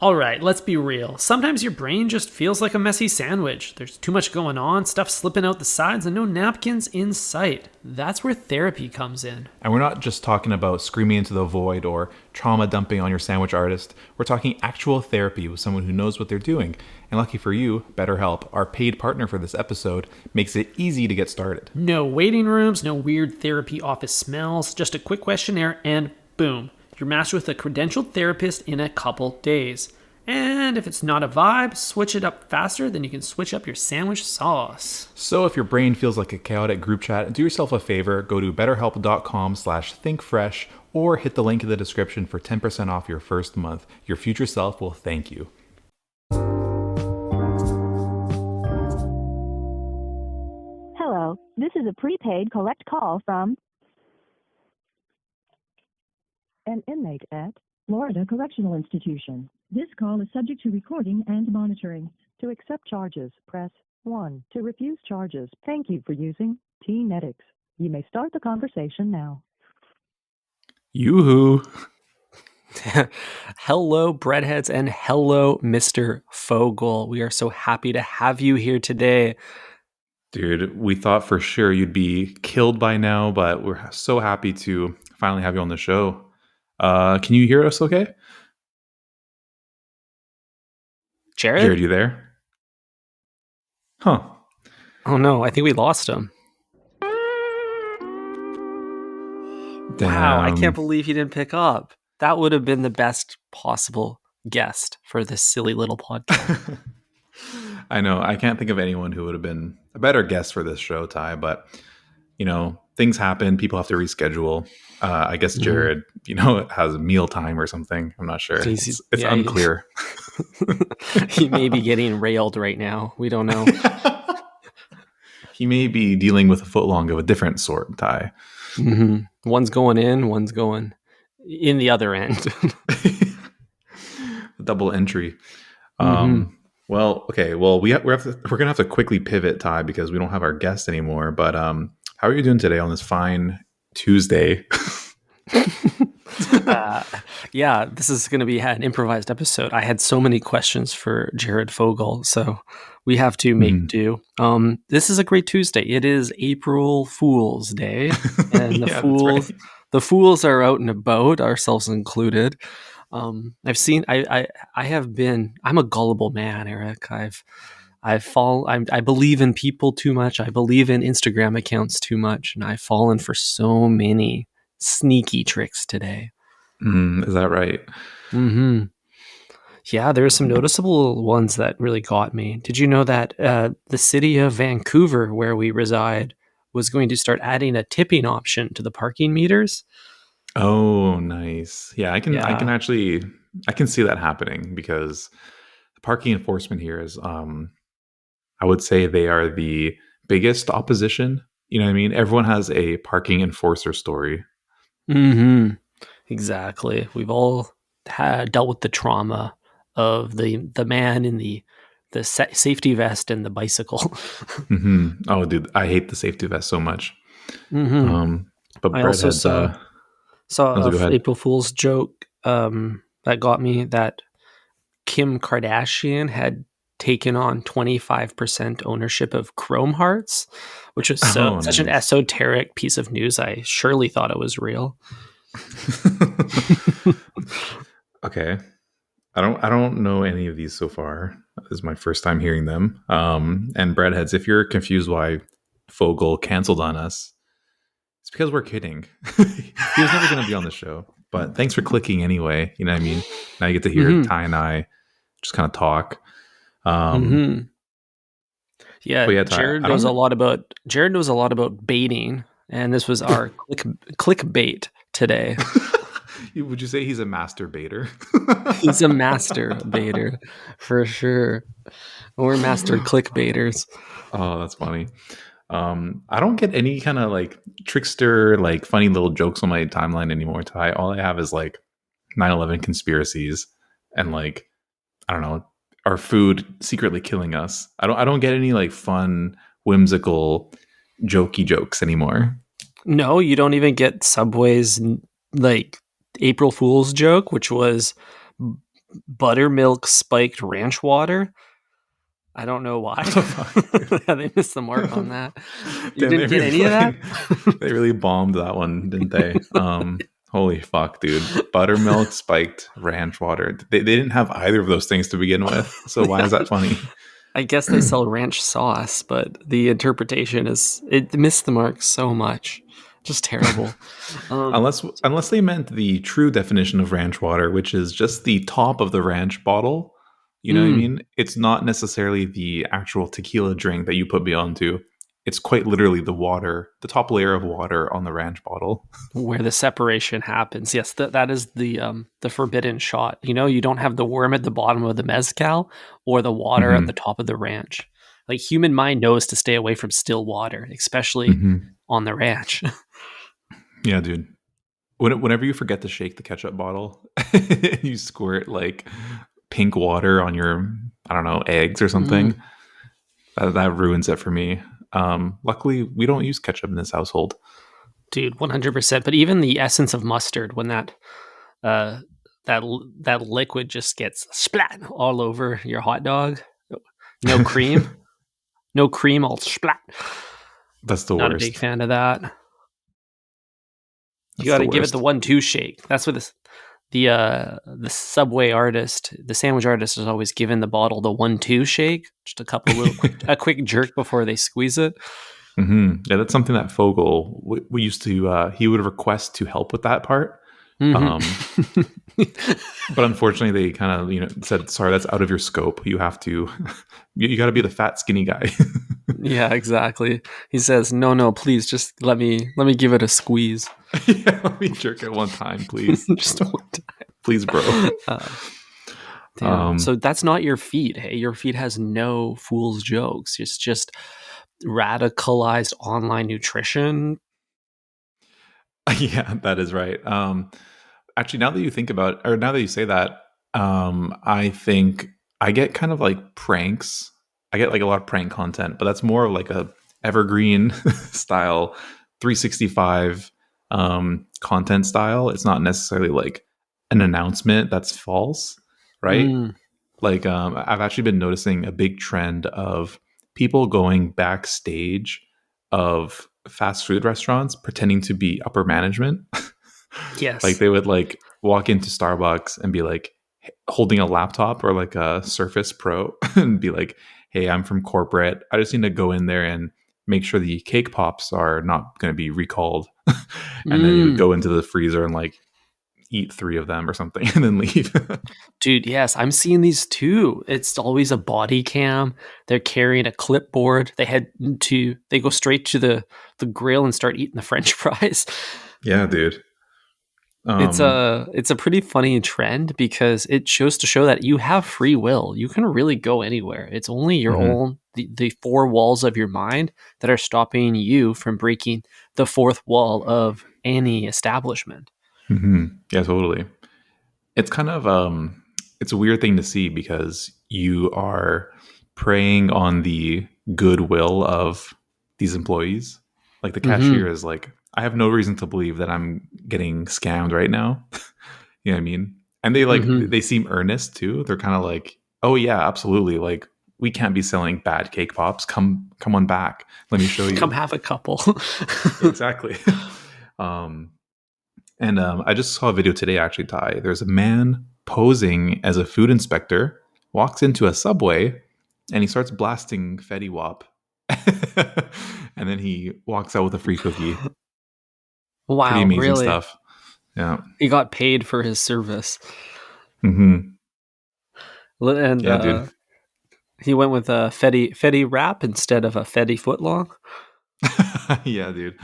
All right, let's be real. Sometimes your brain just feels like a messy sandwich. There's too much going on, stuff slipping out the sides, and no napkins in sight. That's where therapy comes in. And we're not just talking about screaming into the void or trauma dumping on your sandwich artist. We're talking actual therapy with someone who knows what they're doing. And lucky for you, BetterHelp, our paid partner for this episode, makes it easy to get started. No waiting rooms, no weird therapy office smells, just a quick questionnaire, and boom. You're matched with a credentialed therapist in a couple days. And if it's not a vibe, switch it up faster than you can switch up your sandwich sauce. So if your brain feels like a chaotic group chat, do yourself a favor, go to betterhelp.com/thinkfresh or hit the link in the description for 10% off your first month. Your future self will thank you. Hello, this is a prepaid collect call from an inmate at Florida Correctional Institution. This call is subject to recording and monitoring. To accept charges, press 1. To refuse charges, thank you for using T-Netics. You may start the conversation now. Yoo-hoo. Hello, breadheads, and hello, Mr. Fogle. We are so happy to have you here today. Dude, we thought for sure you'd be killed by now, but we're so happy to finally have you on the show. Can you hear us okay? Jared, you there? Huh. Oh no, I think we lost him. Damn. Wow, I can't believe he didn't pick up. That would have been the best possible guest for this silly little podcast. I know. I can't think of anyone who would have been a better guest for this show, Ty, but, you know, things happen. People have to reschedule. I guess Jared, has a meal time or something. I'm not sure. It's unclear. He may be getting railed right now. We don't know. He may be dealing with a footlong of a different sort, Ty. Mm-hmm. One's going in, one's going in the other end. Double entry. Well, okay. Well, we're gonna have to quickly pivot, Ty, because we don't have our guest anymore. But how are you doing today on this fine Tuesday? Yeah, this is going to be an improvised episode. I had so many questions for Jared Fogle, so we have to make do. This is a great Tuesday. It is April Fool's Day, and the fools are out and about, ourselves included. I'm a gullible man, Eric. I believe in people too much. I believe in Instagram accounts too much, and I've fallen for so many sneaky tricks today. Is that right? Mm-hmm. Yeah, there are some noticeable ones that really got me. Did you know that the city of Vancouver, where we reside, was going to start adding a tipping option to the parking meters? Oh, nice. Yeah, I can see that happening because the parking enforcement here is, I would say they are the biggest opposition. You know what I mean? Everyone has a parking enforcer story. Mm-hmm. Exactly. We've all dealt with the trauma of the man in the safety vest and the bicycle. Mm-hmm. Oh, dude, I hate the safety vest so much. Mm-hmm. But I also saw an April Fool's joke that got me, that Kim Kardashian had taken on 25% ownership of Chrome Hearts, which was such an esoteric piece of news. I surely thought it was real. Okay. I don't know any of these so far. This is my first time hearing them. And breadheads, if you're confused why Fogle canceled on us, it's because we're kidding. He was never going to be on the show. But thanks for clicking anyway. You know what I mean? Now you get to hear Ty and I just kind of talk. Yeah, Ty, Jared knows a lot about baiting, and this was our clickbait today. Would you say he's a master baiter? He's a master baiter for sure. We're master clickbaiters. Oh, that's funny. I don't get any kind of like trickster, like funny little jokes on my timeline anymore, Ty. All I have is like 9/11 conspiracies and like, I don't know, our food secretly killing us. I don't get any like fun, whimsical, jokey jokes anymore. No, you don't even get Subway's like April Fool's joke, which was buttermilk spiked ranch water. I don't know why. They missed the mark on that. You Damn, didn't get any of that? They really bombed that one, didn't they? Holy fuck, dude. Buttermilk spiked ranch water. They didn't have either of those things to begin with. So why is that funny? I guess they sell ranch sauce, but the interpretation is it missed the mark so much. Just terrible. Unless they meant the true definition of ranch water, which is just the top of the ranch bottle. You know what I mean? It's not necessarily the actual tequila drink that you put beyond to. It's quite literally the water, the top layer of water on the ranch bottle. Where the separation happens. Yes, that is the forbidden shot. You know, you don't have the worm at the bottom of the mezcal or the water at the top of the ranch. Like, human mind knows to stay away from still water, especially on the ranch. Yeah, dude. Whenever you forget to shake the ketchup bottle, you squirt like pink water on your, I don't know, eggs or something. That ruins it for me. Luckily, we don't use ketchup in this household. Dude, 100%. But even the essence of mustard, when that liquid just gets splat all over your hot dog, no cream, all splat. That's the Not worst. a big fan of that. You got to give it the 1-2 shake. That's what the Subway artist, the sandwich artist, is always given the bottle the 1-2 shake. Just a couple a quick jerk before they squeeze it. Yeah, that's something that Fogle we used to. He would request to help with that part. But unfortunately, they kind of said, "Sorry, that's out of your scope. You have to. You got to be the fat, skinny guy." Yeah, exactly. He says, "No, please, just let me give it a squeeze." Yeah, let me jerk it one time, please. Just one time, please, bro. So that's not your feed. Hey, your feed has no fool's jokes. It's just radicalized online nutrition. Yeah, that is right. Actually, now that you think about, or now that you say that, I think I get kind of like pranks. I get like a lot of prank content, but that's more like a evergreen style 365 content style. It's not necessarily like an announcement that's false, right? Like I've actually been noticing a big trend of people going backstage of fast food restaurants pretending to be upper management. Yes. Like they would like walk into Starbucks and be like holding a laptop or like a Surface Pro and be like, "Hey, I'm from corporate. I just need to go in there and make sure the cake pops are not going to be recalled." And then you would go into the freezer and like eat 3 of them or something and then leave. Dude, yes, I'm seeing these too. It's always a body cam. They're carrying a clipboard. They go straight to the grill and start eating the French fries. Yeah, dude. It's a pretty funny trend because it shows that you have free will. You can really go anywhere. It's only your own the 4 walls of your mind that are stopping you from breaking the 4th wall of any establishment. Yeah, totally. It's kind of it's a weird thing to see because you are preying on the goodwill of these employees. Like the cashier is like, "I have no reason to believe that I'm getting scammed right now." You know what I mean? And they like they seem earnest too. They're kind of like, "Oh yeah, absolutely. Like we can't be selling bad cake pops. Come on back. Let me show you. Come have a couple." Exactly. And I just saw a video today, actually, Ty. There's a man posing as a food inspector, walks into a Subway, and he starts blasting Fetty Wap. And then he walks out with a free cookie. Wow, pretty amazing really? stuff. Yeah. He got paid for his service. And Yeah, dude. He went with a Fetty wrap instead of a Fetty footlong. Yeah, dude.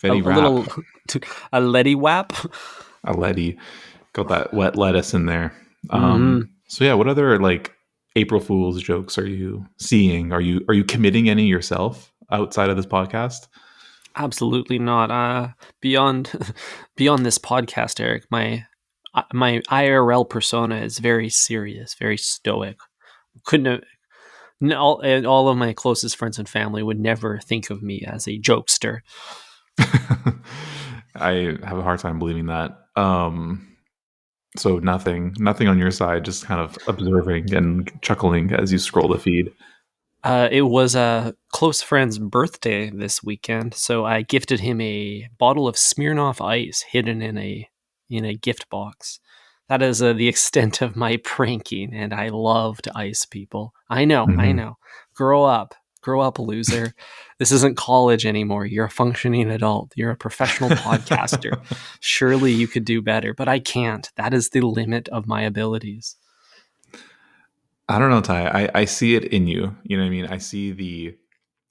Fetty wrap. A letty wap. A letty. Got that wet lettuce in there. So yeah, what other like April Fool's jokes are you seeing? Are you committing any yourself outside of this podcast? Absolutely not. Beyond this podcast, Eric, my IRL persona is very serious, very stoic. All of my closest friends and family would never think of me as a jokester. I have a hard time believing that. So nothing on your side, just kind of observing and chuckling as you scroll the feed. It was a close friend's birthday this weekend, so I gifted him a bottle of Smirnoff Ice hidden in a gift box. That is the extent of my pranking, and I love to ice people. I Mhm. know. Grow up, loser. This isn't college anymore. You're a functioning adult. You're a professional podcaster. Surely you could do better, but I can't. That is the limit of my abilities. I don't know, Ty. I see it in you. You know what I mean? I see the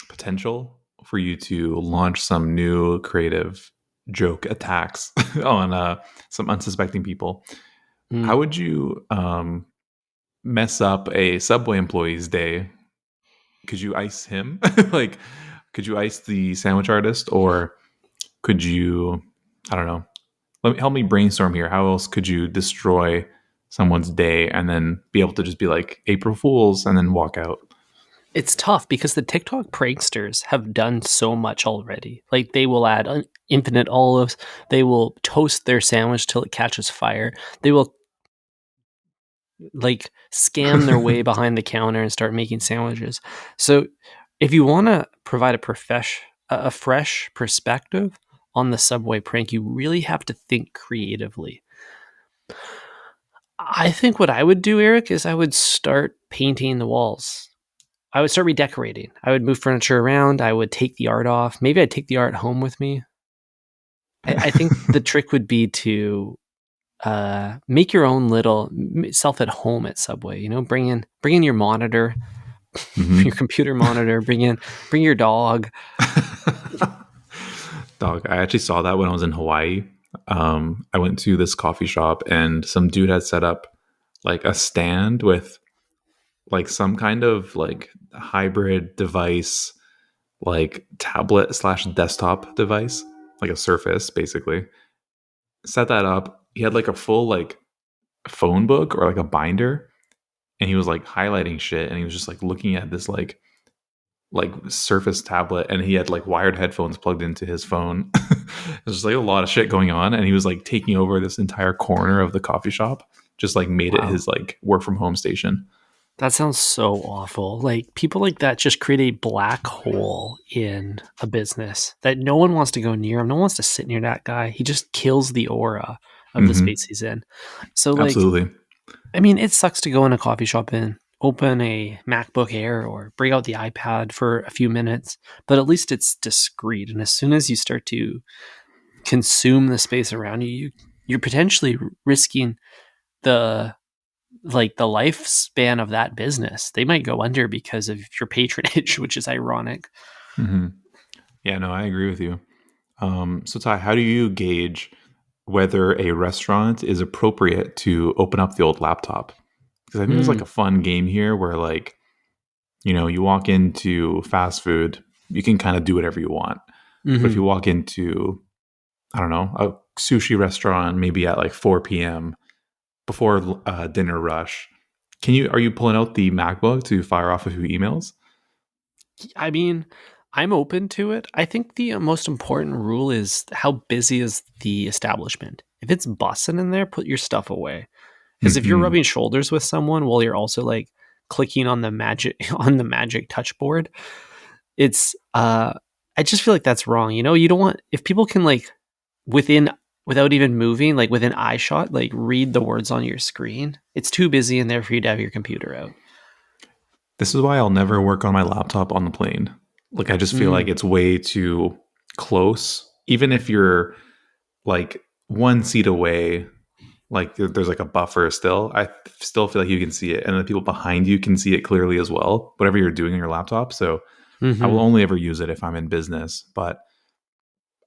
potential for you to launch some new creative joke attacks on some unsuspecting people. Mm. How would you mess up a Subway employee's day? Could you ice him? Like, could you ice the sandwich artist, or could you? I don't know. Help me brainstorm here. How else could you destroy someone's day and then be able to just be like April Fools and then walk out? It's tough because the TikTok pranksters have done so much already. Like they will add infinite olives, they will toast their sandwich till it catches fire. They will like scam their way behind the counter and start making sandwiches. So if you want to provide a fresh perspective on the Subway prank, you really have to think creatively. I think what I would do, Eric, is I would start painting the walls. I would start redecorating. I would move furniture around. I would take the art off. Maybe I'd take the art home with me. I think the trick would be to make your own little self at home at Subway. You know, bring in your monitor, Mhm. your computer monitor. Bring your dog. Dog, I actually saw that when I was in Hawaii. I went to this coffee shop and some dude had set up like a stand with like some kind of like hybrid device, like tablet slash desktop device, like a Surface basically. Set that up. He had like a full like phone book or like a binder, and he was like highlighting shit, and he was just like looking at this like Surface tablet, and he had like wired headphones plugged into his phone. There's just like a lot of shit going on, and he was like taking over this entire corner of the coffee shop, just like made it Wow, his like work from home station. that sounds so awful. Like people like that just create a black hole in a business that no one wants to go near him. No one wants to sit near that guy. He just kills the aura of the Hmm. space he's in. So like Absolutely. I mean, it sucks to go in a coffee shop and open a MacBook Air or bring out the iPad for a few minutes, but at least it's discreet. And as soon as you start to consume the space around you, you're potentially risking the the lifespan of that business. They might go under because of your patronage, which is ironic. Hmm. Yeah, no, I agree with you. So Ty, how do you gauge whether a restaurant is appropriate to open up the old laptop? Because I think there's like Mm, a fun game here where like, you know, you walk into fast food, you can kind of do whatever you want. But if hmm you walk into, I don't know, a sushi restaurant, maybe at like 4 p.m. before dinner rush, are you pulling out the MacBook to fire off a few emails? I mean, I'm open to it. I think the most important rule is how busy is the establishment. If it's bussing in there, put your stuff away. Because if you're Hmm. rubbing shoulders with someone while you're also like clicking on the magic on the magic touch board, it's I just feel like that's wrong. You know, you don't want if people can like within without even moving, like within eye shot, like read the words on your screen. It's too busy in there for you to have your computer out. This is why I'll never work on my laptop on the plane. Like, I just feel like Mm, it's way too close. Even if you're like one seat away, like there's like a buffer still, I still feel like you can see it. And the people behind you can see it clearly as well, whatever you're doing on your laptop. So I will hmm only ever use it if I'm in business. But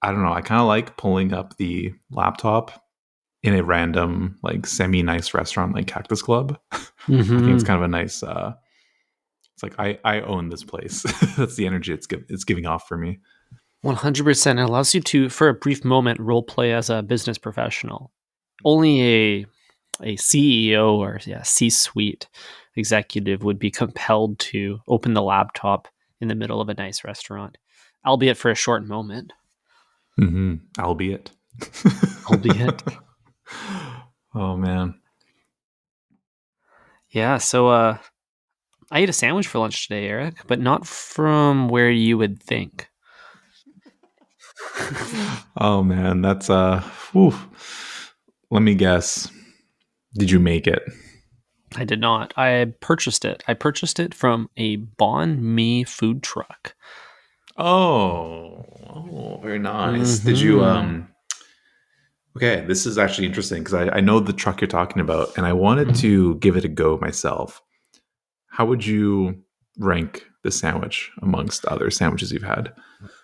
I don't know. I kind of like pulling up the laptop in a random, like semi nice restaurant like Cactus Club. I think it's hmm kind of a nice, it's like I own this place. That's the energy it's giving off for me. 100%. It allows you to, for a brief moment, role play as a business professional. Only a CEO or C-suite executive would be compelled to open the laptop in the middle of a nice restaurant, albeit for a short moment. Mm-hmm. Albeit. Albeit. Oh man. Yeah, so I ate a sandwich for lunch today, Eric, but not from where you would think. Oh man, that's whew. Let me guess. Did you make it? I did not. I purchased it. I purchased it from a Bahn Mi food truck. Oh, very nice. Did you Mm-hmm. okay, this is actually interesting because I know the truck you're talking about, and I wanted to give it a go myself. How would you rank the sandwich amongst other sandwiches you've had?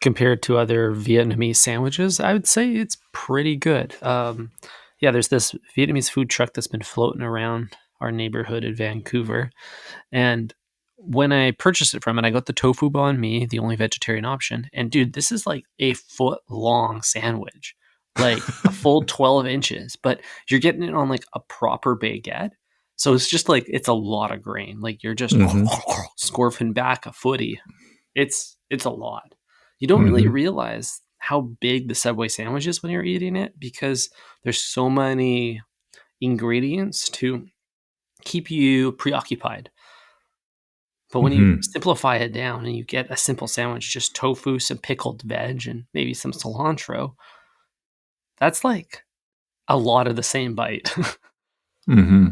Compared to other Vietnamese sandwiches, I would say it's pretty good. Yeah, there's this Vietnamese food truck that's been floating around our neighborhood in Vancouver. And when I purchased it from it, I got the tofu banh mi, the only vegetarian option. And dude, this is like a foot long sandwich, like a full 12 inches, but you're getting it on like a proper baguette. So it's just like, it's a lot of grain. Like you're just Mm-hmm. scorfing back a footy. It's a lot. You don't really Mm-hmm. realize how big the Subway sandwich is when you're eating it because there's so many ingredients to keep you preoccupied. But when you Mm-hmm. simplify it down and you get a simple sandwich, just tofu, some pickled veg, and maybe some cilantro, that's like a lot of the same bite. Mm-hmm.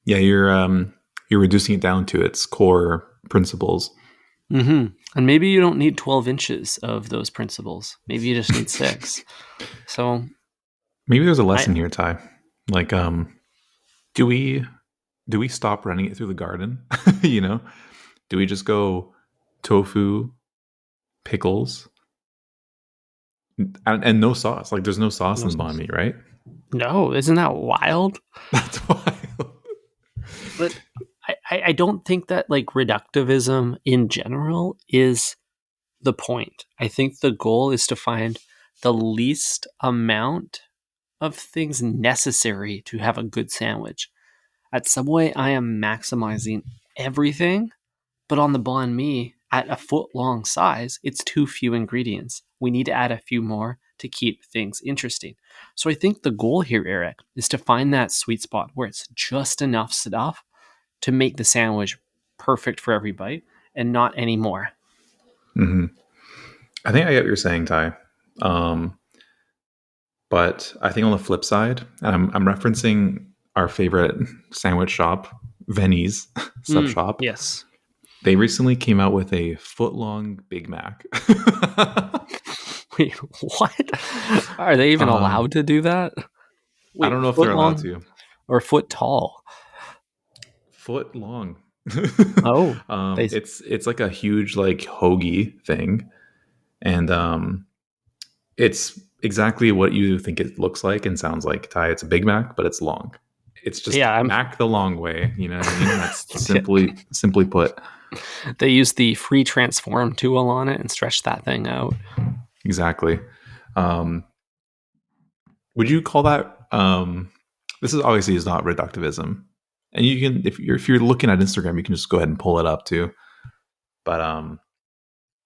Yeah, you're reducing it down to its core principles. Mm-hmm. And maybe you don't need 12 inches of those principles. Maybe you just need 6. So Maybe there's a I, lesson here, Ty. Like, do we do we stop running it through the garden? you know, do we just go tofu, pickles, and no sauce? Like, there's no sauce in banh mi, right? no, isn't that wild? That's wild. But I don't think that like reductivism in general is the point. I think the goal is to find the least amount of things necessary to have a good sandwich. At Subway, I am maximizing everything, but on the Banh Mi, at a foot long size, it's too few ingredients. We need to add a few more to keep things interesting. So I think the goal here, Eric, is to find that sweet spot where it's just enough stuff to make the sandwich perfect for every bite and not any more. hmm I think I get what you're saying, Ty. Um, but I think on the flip side, and I'm referencing our favorite sandwich shop, Venny's Sub Shop. Yes. They recently came out with a foot-long Big Mac. Wait, what? Are they even um, allowed to do that? I Wait, don't know if they're foot allowed long to. or foot tall? Foot long. Oh, they. It's like a huge like hoagie thing, and it's exactly what you think it looks like and sounds like. Ty, it's a Big Mac, but it's long. It's just Yeah, Mac the long way. You know what I mean? That's yeah. simply put. They use the free transform tool on it and stretch that thing out. Exactly. Um, would you call that? This is obviously is not reductivism, and you can if you're looking at Instagram, you can just go ahead and pull it up too. But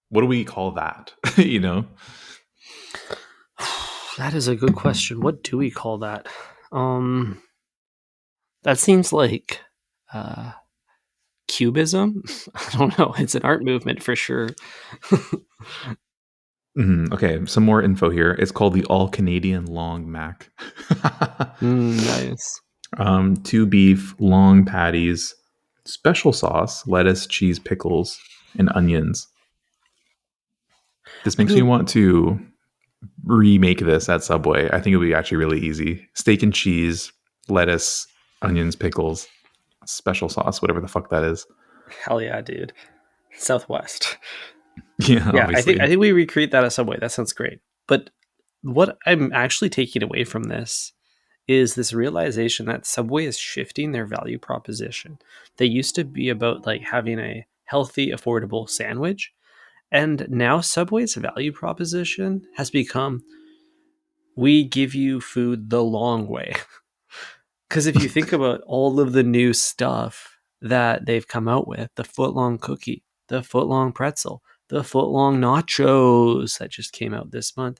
what do we call that? you know? That is a good question. What do we call that? Um, that seems like uh, cubism. I don't know. It's an art movement for sure. Okay, some more info here. It's called the All Canadian Long Mac. Nice. 2 beef, long patties, special sauce, lettuce, cheese, pickles, and onions. This I makes me mean, want to remake this at Subway. I think it would be actually really easy. Steak and cheese, lettuce, onions, pickles, special sauce, whatever the fuck that is. hell yeah, dude. Southwest. Yeah, Yeah, I obviously. think we recreate that at Subway. That sounds great. But what I'm actually taking away from this is this realization that Subway is shifting their value proposition. They used to be about like having a healthy, affordable sandwich, and now Subway's value proposition has become we give you food the long way. Because if you think about all of the new stuff that they've come out with, the footlong cookie, the footlong pretzel, the footlong nachos that just came out this month,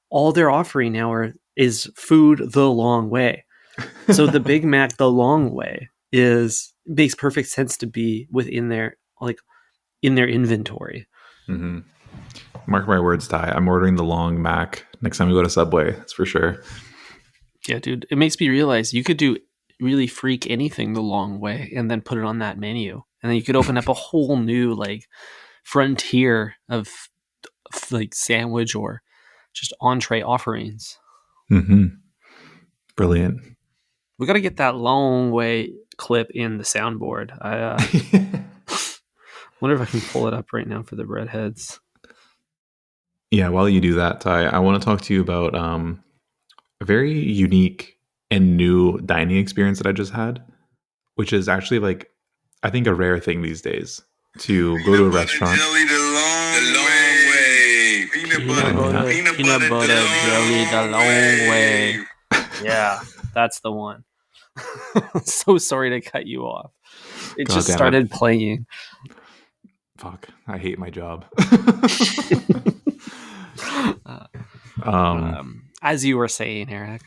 all they're offering now is food the long way. So the Big Mac the long way makes perfect sense to be within their in their inventory. Mm-hmm. Mark my words, Ty. I'm ordering the long Mac next time we go to Subway. That's for sure. Yeah, dude. It makes me realize you could do really freak anything the long way and then put it on that menu. And then you could open up a whole new like frontier of like sandwich or just entree offerings. Mm-hmm. Brilliant. We got to get that long way clip in the soundboard. I wonder if I can pull it up right now for the breadheads. Yeah, while you do that, Ty, I want to talk to you about a very unique and new dining experience that I just had, which is actually like, I think a rare thing these days to go to a restaurant. Peanut butter jelly the long way. Yeah, that's the one. So sorry to cut you off. It just started playing. Fuck, I hate my job. As you were saying, Eric.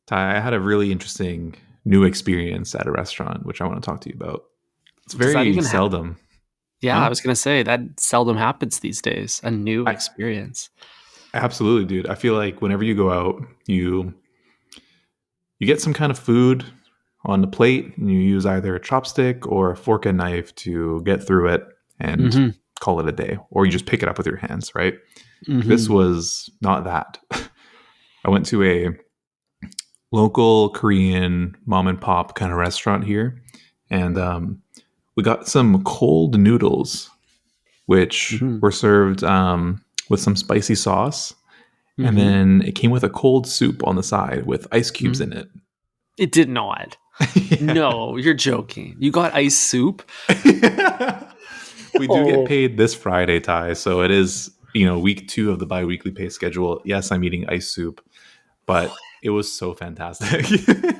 Ty, I had a really interesting new experience at a restaurant, which I want to talk to you about. It's very seldom. I was going to say that seldom happens these days. A new experience. Absolutely, dude. I feel like whenever you go out, you get some kind of food on the plate and you use either a chopstick or a fork and knife to get through it and call it a day, or you just pick it up with your hands, right? Mm-hmm. This was not that. I went to a local Korean mom and pop kind of restaurant here, and we got some cold noodles, which were served with some spicy sauce, and then it came with a cold soup on the side with ice cubes in it. It did not. Yeah. No, you're joking. You got ice soup? We do get paid this Friday, Ty, so it is, week 2 of the bi-weekly pay schedule. Yes, I'm eating ice soup, but it was so fantastic.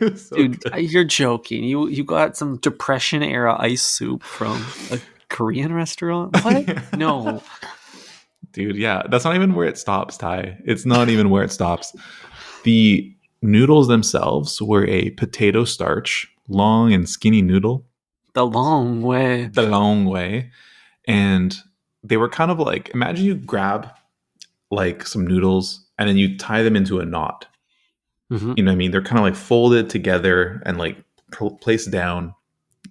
Was so dude, good. You're joking. You got some Depression era ice soup from a Korean restaurant? What? No. Dude, yeah. That's not even where it stops, Ty. It's not even where it stops. The noodles themselves were a potato starch, long and skinny noodle. The long way. The long way. And they were kind of like, imagine you grab like some noodles and then you tie them into a knot. Mm-hmm. You know what I mean? They're kind of like folded together and like placed down,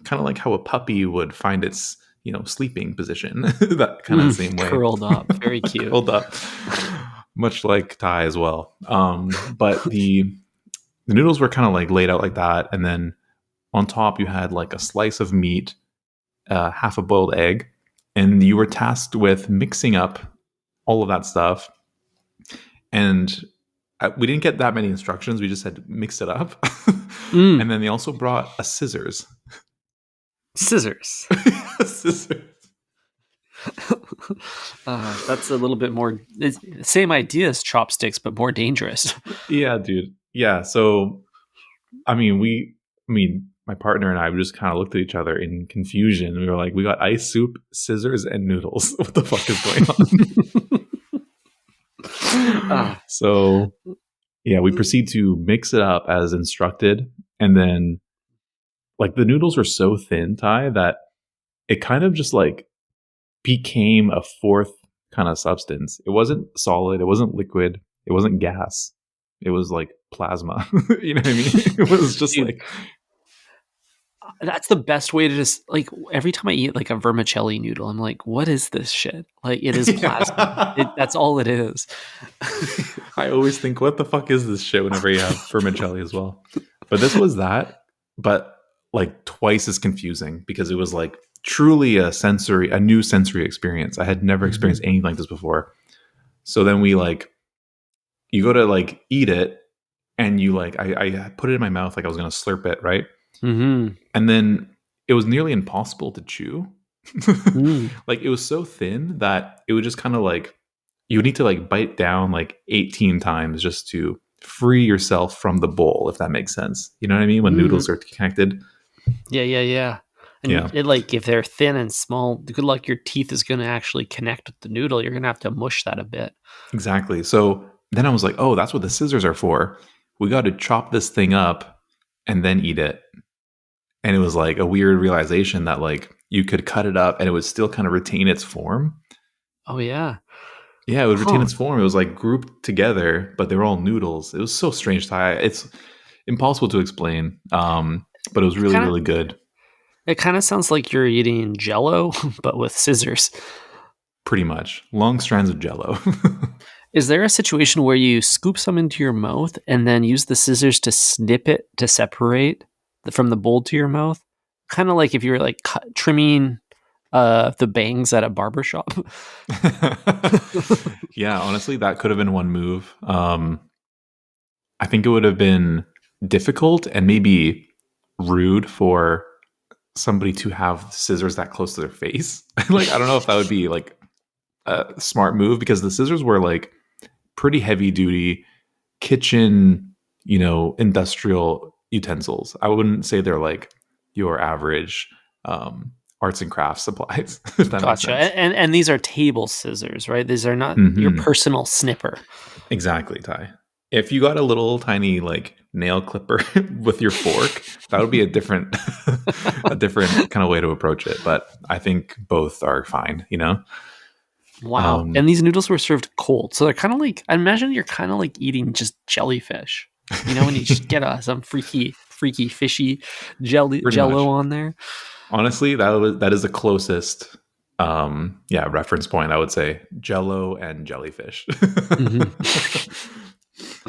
kind of like how a puppy would find its, sleeping position. That kind of same way. Curled up. Very cute. Curled up. Much like Ty as well. But the noodles were kind of like laid out like that. And then on top you had like a slice of meat, half a boiled egg. And you were tasked with mixing up all of that stuff. And we didn't get that many instructions. We just had mixed it up. And then they also brought a scissors. Scissors. Scissors. That's a little bit more... Same idea as chopsticks, but more dangerous. Yeah, dude. Yeah, so, my partner and I just kind of looked at each other in confusion. We were like, we got ice soup, scissors, and noodles. What the fuck is going on? So, yeah, we proceed to mix it up as instructed. And then, like, the noodles were so thin, Ty, that it kind of just, like, became a fourth kind of substance. It wasn't solid. It wasn't liquid. It wasn't gas. It was, like, plasma. You know what I mean? It was just, like... That's the best way to just, like, every time I eat, like, a vermicelli noodle, I'm like, what is this shit? Like, it is plasma. That's all it is. I always think, what the fuck is this shit whenever you have vermicelli as well? But this was that, but, like, twice as confusing because it was, like, truly a new sensory experience. I had never experienced anything like this before. So then we, like, you go to, like, eat it, and you, like, I put it in my mouth like I was going to slurp it, right? Mm-hmm. And then it was nearly impossible to chew. Like, it was so thin that it would just kind of like, you would need to like bite down like 18 times just to free yourself from the bowl, if that makes sense. You know what I mean? When noodles are connected. Yeah. And it, like, if they're thin and small, good luck your teeth is going to actually connect with the noodle. You're going to have to mush that a bit. Exactly. So then I was like, oh, that's what the scissors are for. We got to chop this thing up and then eat it. And it was like a weird realization that like you could cut it up and it would still kind of retain its form. Oh yeah. Yeah, it would retain Huh. its form. It was like grouped together, but they were all noodles. It was so strange, Ty. It's impossible to explain. But it was really, Kinda, really good. it kind of sounds like you're eating Jello, but with scissors. Pretty much. Long strands of jello. Is there a situation where you scoop some into your mouth and then use the scissors to snip it to separate from the bowl to your mouth? Kind of like if you were like trimming the bangs at a barber shop. Yeah, honestly, that could have been one move. I think it would have been difficult and maybe rude for somebody to have scissors that close to their face. Like, I don't know if that would be like a smart move because the scissors were like pretty heavy duty kitchen, industrial utensils. I wouldn't say they're like your average arts and crafts supplies, if that makes Gotcha. sense. And these are table scissors, right? These are not your Mhm. personal snipper. Exactly, Ty. If you got a little tiny like nail clipper with your fork, that would be a different a different kind of way to approach it. But I think both are fine, Wow. And these noodles were served cold. So they're kind of like, I imagine you're kind of like eating just jellyfish. When you just get some freaky fishy Pretty jello much. on there. Honestly, that is the closest reference point, I would say. Jello and jellyfish.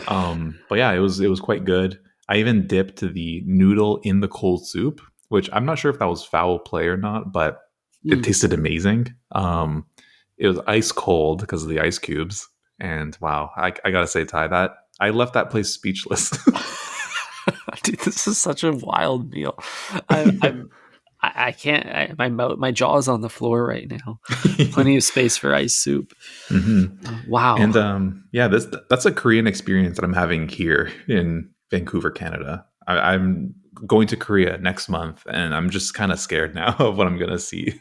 But yeah, it was quite good. I even dipped the noodle in the cold soup, which I'm not sure if that was foul play or not, but it tasted amazing. It was ice cold because of the ice cubes, and wow, I gotta say, Ty, that I left that place speechless. Dude, this is such a wild meal. I can't. My jaw is on the floor right now. Plenty of space for ice soup. Wow. And that's a Korean experience that I'm having here in Vancouver, Canada. I'm going to Korea next month, and I'm just kind of scared now of what I'm gonna see.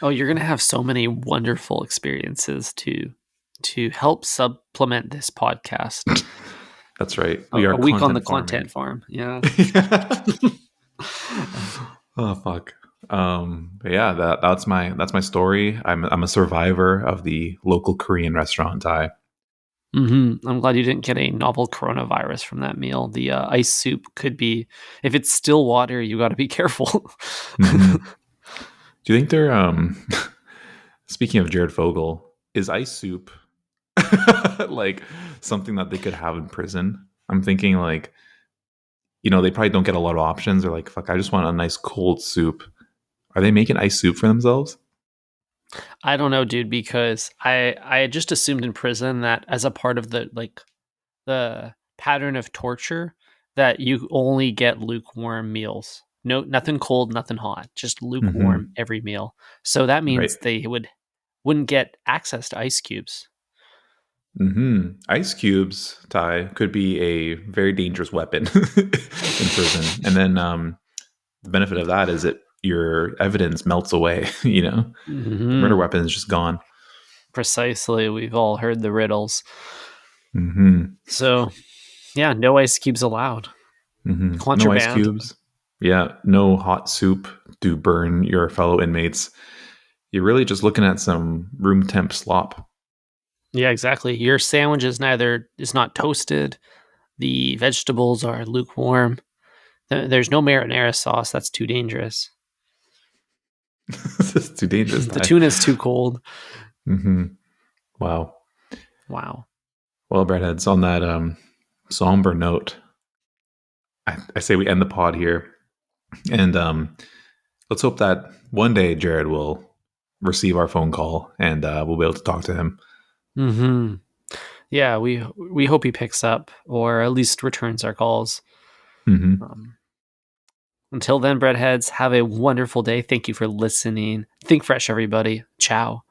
Oh, you're gonna have so many wonderful experiences to help supplement this podcast. That's right. We are A week on the farming. content farm. Yeah. Oh fuck. But yeah, that's my story. I'm a survivor of the local Korean restaurant, Thai. I'm glad you didn't get a novel coronavirus from that meal. The ice soup could be, if it's still water, you got to be careful. Do you think they're speaking of Jared Fogle, is ice soup like something that they could have in prison? I'm thinking like, they probably don't get a lot of options. They're like, fuck, I just want a nice cold soup. Are they making ice soup for themselves? I don't know, dude, because I just assumed in prison that as a part of the pattern of torture that you only get lukewarm meals. No, nothing cold, nothing hot, just lukewarm every meal. So that means Right. they wouldn't get access to ice cubes. Ice cubes, Ty, could be a very dangerous weapon in prison. And then the benefit of that is that your evidence melts away. The murder weapon is just gone. Precisely. We've all heard the riddles. So, yeah, no ice cubes allowed. Contraband. No ice cubes. Yeah, no hot soup to burn your fellow inmates. You're really just looking at some room temp slop. Yeah, exactly. Your sandwich is not toasted. The vegetables are lukewarm. There's no marinara sauce. That's too dangerous. This is too dangerous. The tuna's too cold. Wow. Well, breadheads, on that somber note, I say we end the pod here. And let's hope that one day Jared will receive our phone call and we'll be able to talk to him. Yeah, we hope he picks up or at least returns our calls. Until then, breadheads, have a wonderful day. Thank you for listening. Think fresh, everybody. Ciao.